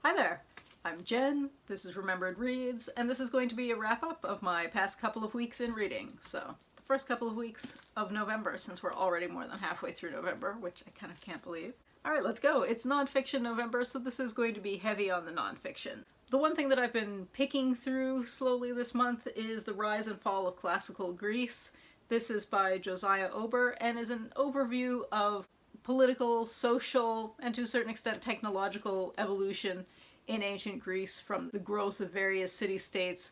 Hi there, I'm Jen, this is Remembered Reads, and this is going to be a wrap-up of my past couple of weeks in reading. So, the first couple of weeks of November, since we're already more than halfway through November, which I kind of can't believe. Alright, let's go! It's nonfiction November, so this is going to be heavy on the nonfiction. The one thing that I've been picking through slowly this month is The Rise and Fall of Classical Greece. This is by Josiah Ober, and is an overview of political, social, and to a certain extent technological evolution in ancient Greece from the growth of various city-states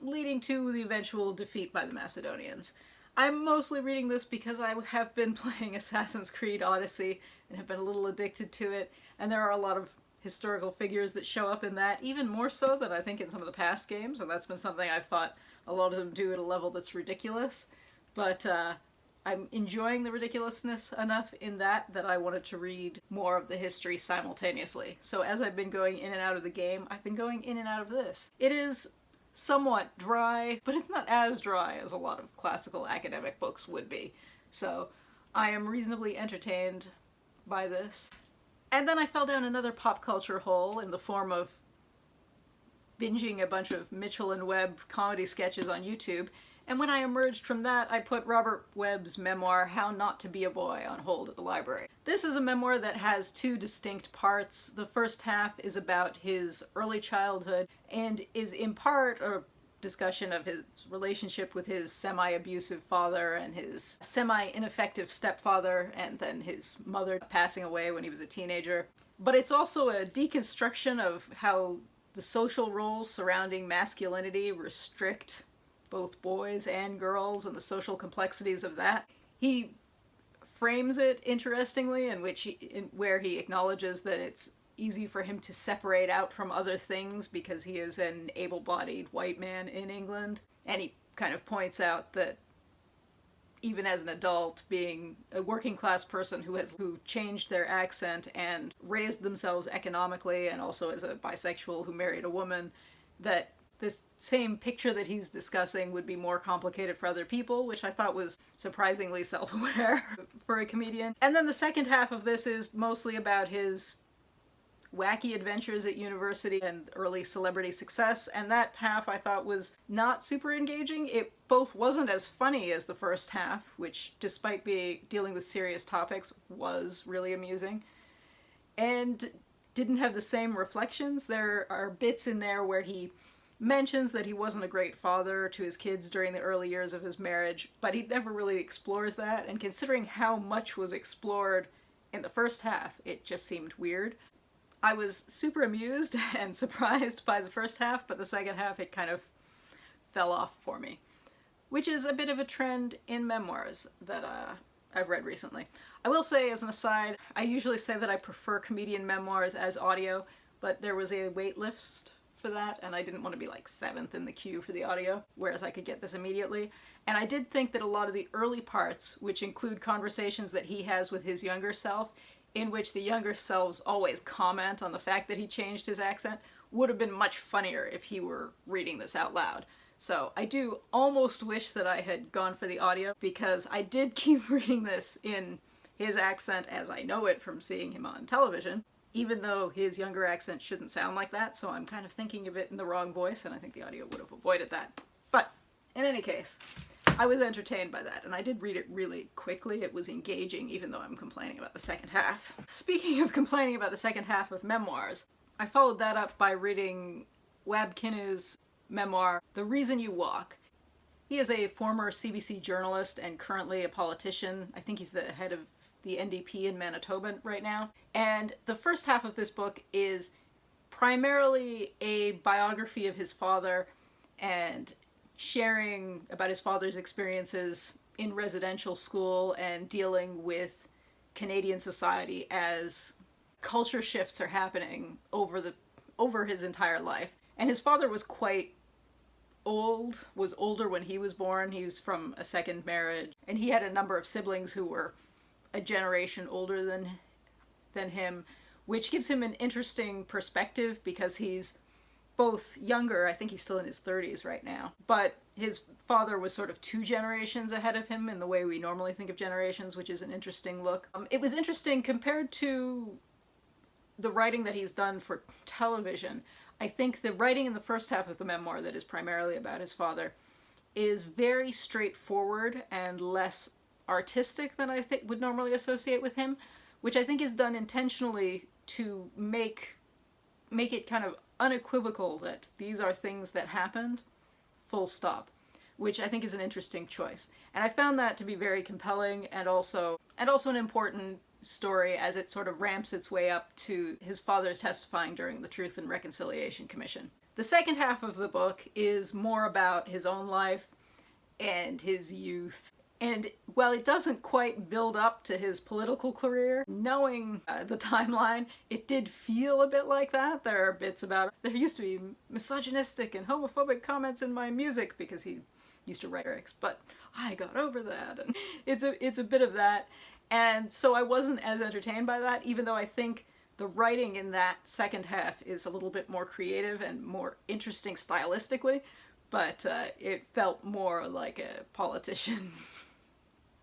leading to the eventual defeat by the Macedonians. I'm mostly reading this because I have been playing Assassin's Creed Odyssey and have been a little addicted to it, and there are a lot of historical figures that show up in that, even more so than I think in some of the past games, and that's been something I've thought a lot of them do at a level that's ridiculous. But I'm enjoying the ridiculousness enough in that I wanted to read more of the history simultaneously. So as I've been going in and out of the game, I've been going in and out of this. It is somewhat dry, but it's not as dry as a lot of classical academic books would be. So I am reasonably entertained by this. And then I fell down another pop culture hole in the form of binging a bunch of Mitchell and Webb comedy sketches on YouTube. And when I emerged from that, I put Robert Webb's memoir, How Not to Be a Boy, on hold at the library. This is a memoir that has two distinct parts. The first half is about his early childhood and is in part a discussion of his relationship with his semi-abusive father and his semi-ineffective stepfather, and then his mother passing away when he was a teenager. But it's also a deconstruction of how the social roles surrounding masculinity restrict both boys and girls and the social complexities of that. He frames it interestingly where he acknowledges that it's easy for him to separate out from other things because he is an able-bodied white man in England. And he kind of points out that even as an adult, being a working class person who changed their accent and raised themselves economically, and also as a bisexual who married a woman, that this same picture that he's discussing would be more complicated for other people, which I thought was surprisingly self-aware for a comedian. And then the second half of this is mostly about his wacky adventures at university and early celebrity success, and that half I thought was not super engaging. It both wasn't as funny as the first half, which despite dealing with serious topics was really amusing, and didn't have the same reflections. There are bits in there where he mentions that he wasn't a great father to his kids during the early years of his marriage, but he never really explores that, and considering how much was explored in the first half, it just seemed weird. I was super amused and surprised by the first half, but the second half it kind of fell off for me, which is a bit of a trend in memoirs that I've read recently. I will say, as an aside, I usually say that I prefer comedian memoirs as audio, but there was a wait list for that, and I didn't want to be like 7th in the queue for the audio, whereas I could get this immediately. And I did think that a lot of the early parts, which include conversations that he has with his younger self, in which the younger selves always comment on the fact that he changed his accent, would have been much funnier if he were reading this out loud. So I do almost wish that I had gone for the audio, because I did keep reading this in his accent as I know it from seeing him on television, even though his younger accent shouldn't sound like that, so I'm kind of thinking of it in the wrong voice, and I think the audio would have avoided that. But, in any case, I was entertained by that, and I did read it really quickly. It was engaging, even though I'm complaining about the second half. Speaking of complaining about the second half of memoirs, I followed that up by reading Webb Kinew's memoir, The Reason You Walk. He is a former CBC journalist and currently a politician. I think he's the head of the NDP in Manitoba right now. And the first half of this book is primarily a biography of his father and sharing about his father's experiences in residential school and dealing with Canadian society as culture shifts are happening over his entire life. And his father was quite old, was older when he was born. He was from a second marriage, and he had a number of siblings who were a generation older than him, which gives him an interesting perspective because he's both younger, I think he's still in his 30s right now, but his father was sort of 2 generations ahead of him in the way we normally think of generations, which is an interesting look. It was interesting compared to the writing that he's done for television, I think the writing in the first half of the memoir that is primarily about his father is very straightforward and less artistic than I think would normally associate with him, which I think is done intentionally to make it kind of unequivocal that these are things that happened, full stop, which I think is an interesting choice. And I found that to be very compelling and also an important story as it sort of ramps its way up to his father's testifying during the Truth and Reconciliation Commission. The second half of the book is more about his own life and his youth. And while it doesn't quite build up to his political career, knowing the timeline, it did feel a bit like that. There are bits about, there used to be misogynistic and homophobic comments in my music because he used to write lyrics, but I got over that. And it's a bit of that. And so I wasn't as entertained by that, even though I think the writing in that second half is a little bit more creative and more interesting stylistically, but it felt more like a politician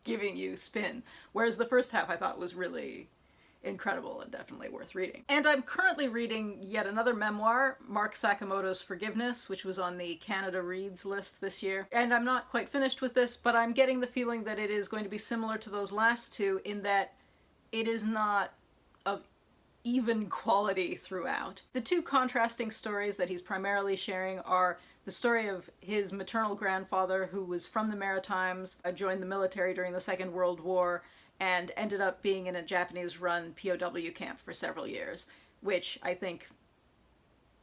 giving you spin, whereas the first half I thought was really incredible and definitely worth reading. And I'm currently reading yet another memoir, Mark Sakamoto's Forgiveness, which was on the Canada Reads list this year. And I'm not quite finished with this, but I'm getting the feeling that it is going to be similar to those last two in that it is not of even quality throughout. The two contrasting stories that he's primarily sharing are the story of his maternal grandfather, who was from the Maritimes, joined the military during the Second World War, and ended up being in a Japanese-run POW camp for several years, which I think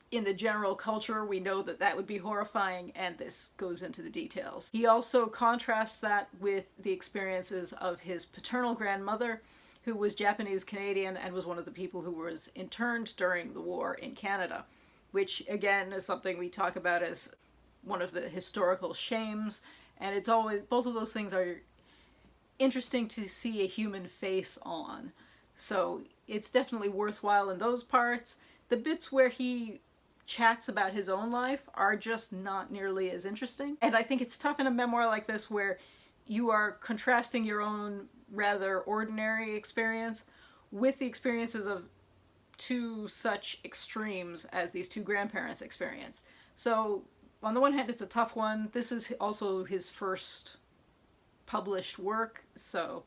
in the general culture we know that that would be horrifying, and this goes into the details. He also contrasts that with the experiences of his paternal grandmother, who was Japanese-Canadian and was one of the people who was interned during the war in Canada, which again is something we talk about as one of the historical shames, and it's always, both of those things are interesting to see a human face on. So it's definitely worthwhile in those parts. The bits where he chats about his own life are just not nearly as interesting. And I think it's tough in a memoir like this where you are contrasting your own rather ordinary experience with the experiences of two such extremes as these two grandparents experience. So on the one hand, it's a tough one. This is also his first published work, so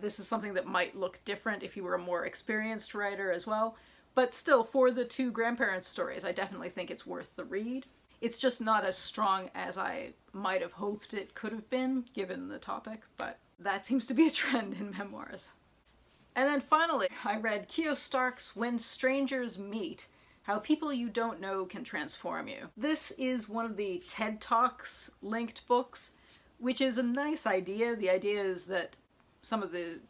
this is something that might look different if you were a more experienced writer as well. But still, for the two grandparents' stories, I definitely think it's worth the read. It's just not as strong as I might have hoped it could have been, given the topic, but that seems to be a trend in memoirs. And then finally, I read Keo Stark's When Strangers Meet, How People You Don't Know Can Transform You. This is one of the TED Talks linked books, which is a nice idea. The idea is that some of the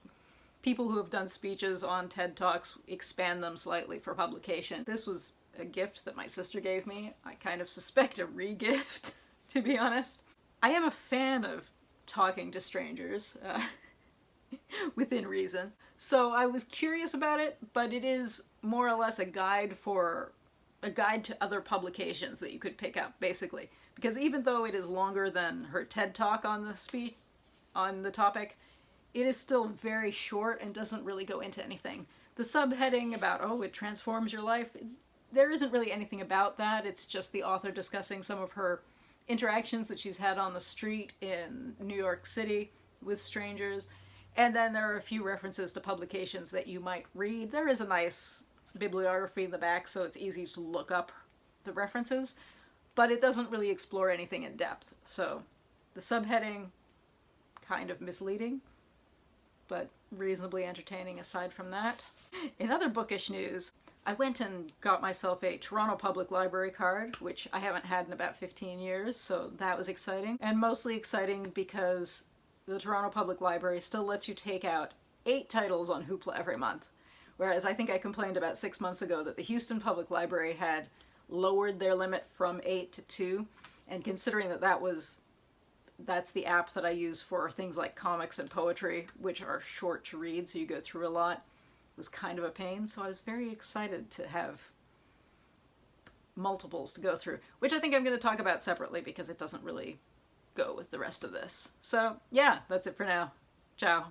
people who have done speeches on TED Talks expand them slightly for publication. This was a gift that my sister gave me. I kind of suspect a re-gift, to be honest. I am a fan of talking to strangers, within reason. So I was curious about it, but it is more or less a guide to other publications that you could pick up, basically. Because even though it is longer than her TED Talk on the topic, it is still very short and doesn't really go into anything. The subheading about, oh, it transforms your life, there isn't really anything about that. It's just the author discussing some of her interactions that she's had on the street in New York City with strangers. And then there are a few references to publications that you might read. There is a nice bibliography in the back, so it's easy to look up the references, but it doesn't really explore anything in depth. So the subheading, kind of misleading, but reasonably entertaining aside from that. In other bookish news, I went and got myself a Toronto Public Library card, which I haven't had in about 15 years, so that was exciting. And mostly exciting because the Toronto Public Library still lets you take out 8 titles on Hoopla every month. Whereas I think I complained about 6 months ago that the Houston Public Library had lowered their limit from 8 to 2, and considering that that's the app that I use for things like comics and poetry, which are short to read, so you go through a lot, was kind of a pain. So I was very excited to have multiples to go through, which I think I'm going to talk about separately because it doesn't really go with the rest of this. So yeah, that's it for now. Ciao.